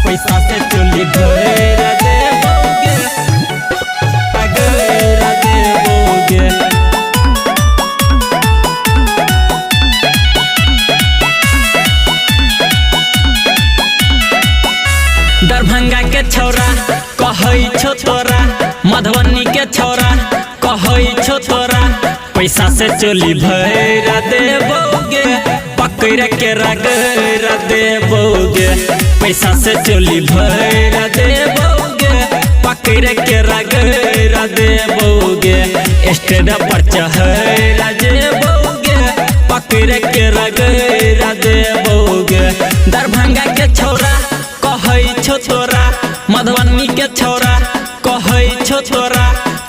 पैसा से चोली भर देबोगे, अगर देबोगे। दरभंगा के छौरा कहै छो तोरा, मधुबनी के छौरा कहै छो तोरा, पैसा से चोली भर देबोगे, पकड़ के रगड़ देबोगे। पैसा से चोली भर देबोगे, पकड़ के रगड़ देबोगे। स्टेज पर चढ़ देबोगे, पकड़ के रगड़ देबोगे। दरभंगा के छौरा कहै छो तोरा, मधुबनी के छौरा कहै छो तोरा,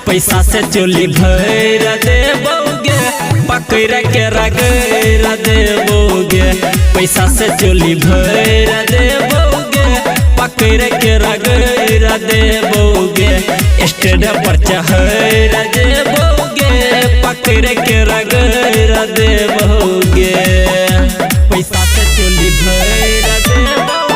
पैसा से चोली भर देबोगे, पकड़ के रगड़ देबोगे। पैसा से चोली भर देबोगे, पकड़ के रगड़ देबोगे। स्टेज पर चढ़ देबोगे, पकड़ के रगड़ देबोगे। पैसा से चोली भर देबोगे,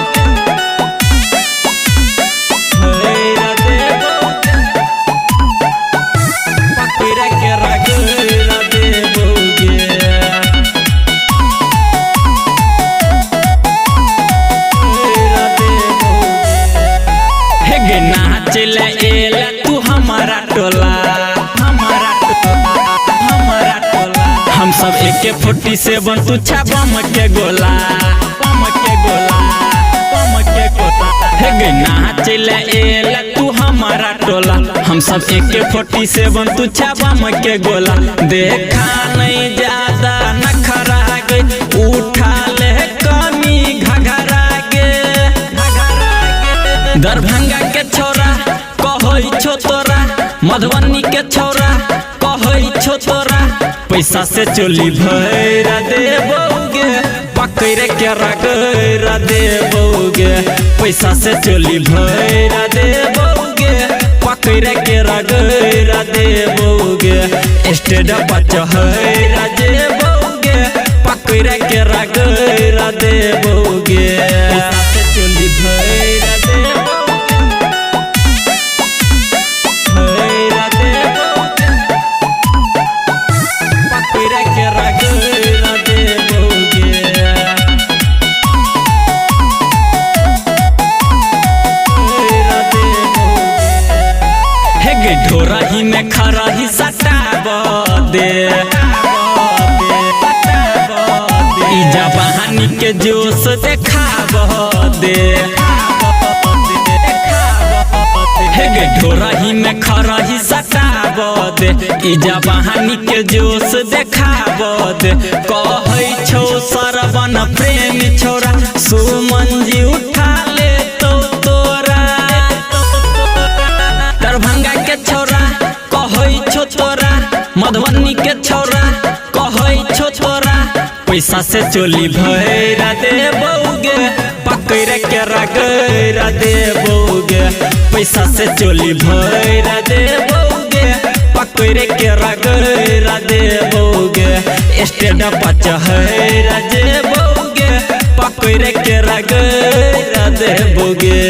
नाचले एला तू हमारा टोला, हमारा टोला, हमारा टोला। हम सब AK-47 तू छापम के गोला, पम के गोला, पम के गोला। हे गे नाचले एला तू हमारा टोला, हम सब AK-47 तू छापम के गोला। देखा नहीं ज्यादा नखरा गई, उठा ले कमी घघरा गे, दरभंगा के छौरा कहै छो तोरा, मधुबनी के छौरा कहै छो तोरा, पैसा से चोली भर देबोगे, पकड़ के रगड़ देबोगे। पैसा से चोली भर देबोगे, पकड़ के रगड़ देबोगे। स्टेज पर चढ़ देबोगे, पकड़ के रगड़ देबोगे। पैसा से चोली भर ढोरा ही में खरा ही सटाब दे, इजा बहानी के जोश देखाब दे। हे ढोरा ही में खरा ही सटाब दे, इजा बहानी के जोश देखाब दे। कहै छौ सरवन प्रेमी छौरा, सुमन जी उठा ले तो तोरा। दरभंगा के छौरा कहै छो तोरा, मधुबनी के छौरा कहै छो तोरा, पैसा से चोली भर देबोगे, पकड़ के रगड़ देबोगे। पैसा से चोली भर देबोगे, पकड़ के रगड़ देबोगे। स्टेज पर चढ़ देबोगे, पकड़ के रगड़ देबोगे।